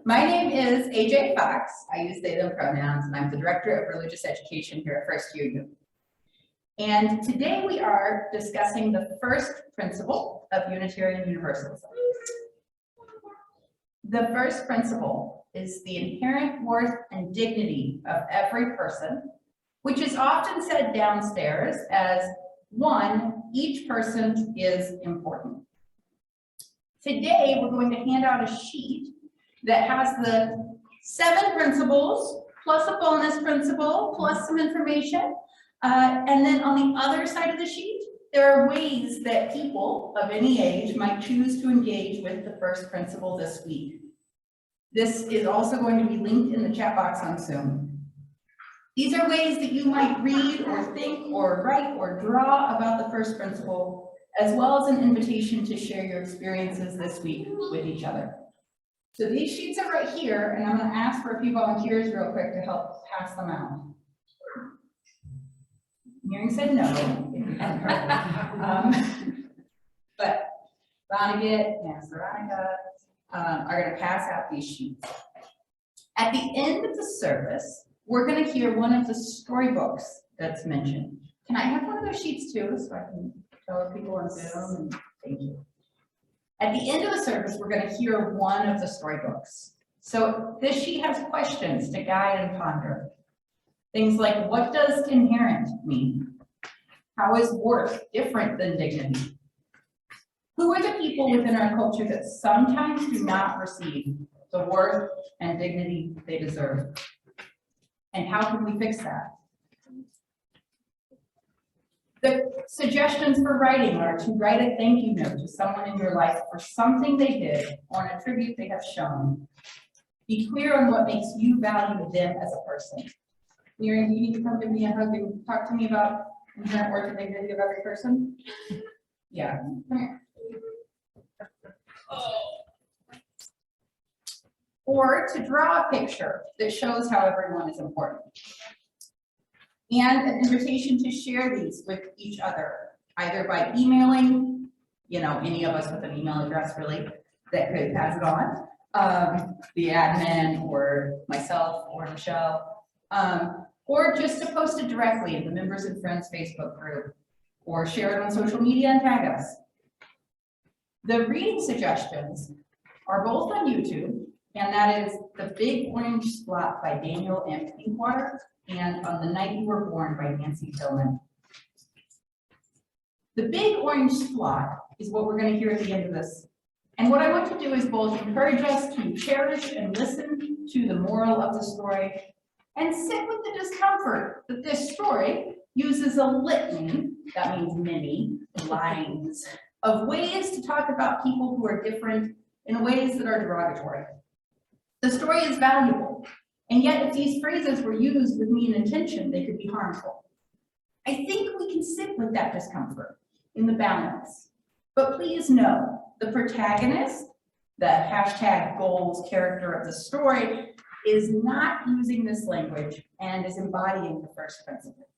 My name is AJ Fox. I use they, them pronouns, and I'm the Director of Religious Education here at First UU. And today we are discussing the first principle of Unitarian Universalism. The first principle is the inherent worth and dignity of every person, which is often said downstairs as, one, each person is important. Today, we're going to hand out a sheet that has the 7 principles, plus a bonus principle, plus some information. And then on the other side of the sheet, there are ways that people of any age might choose to engage with the first principle this week. This is also going to be linked in the chat box on Zoom. These are ways that you might read or think or write or draw about the first principle, as well as an invitation to share your experiences this week with each other. So these sheets are right here, and I'm going to ask for a few volunteers real quick to help pass them out. Mary said no, if you hadn't heard. But Vonnegut and Veronica are going to pass out these sheets. At the end of the service, we're going to hear one of the storybooks that's mentioned. Can I have one of those sheets too, so I can tell people on Zoom? Thank you. At the end of the service, we're going to hear one of the storybooks. So this sheet has questions to guide and ponder. Things like, what does inherent mean? How is worth different than dignity? Who are the people within our culture that sometimes do not receive the worth and dignity they deserve? And how can we fix that? The suggestions for writing are to write a thank you note to someone in your life for something they did or an attribute they have shown. Be clear on what makes you value them as a person. Miriam, you need to come give me a hug and talk to me about inherent worth and dignity of every person. Yeah, come here. Or to draw a picture that shows how everyone is important. And an invitation to share these with each other, either by emailing, any of us with an email address really that could pass it on, the admin or myself or Michelle, or just to post it directly in the Members and Friends Facebook group, or share it on social media and tag us. The reading suggestions are both on YouTube, and that is The Big Orange Splot by Daniel M. Pinkwater, and On the Night You Were Born by Nancy Tillman. The Big Orange Splot is what we're going to hear at the end of this. And what I want to do is both encourage us to cherish and listen to the moral of the story, and sit with the discomfort that this story uses a litany, that means many lines, of ways to talk about people who are different in ways that are derogatory. The story is valuable, and yet if these phrases were used with mean intention, they could be harmful. I think we can sit with that discomfort in the balance. But please know, the protagonist, the hashtag goals character of the story, is not using this language and is embodying the first principle.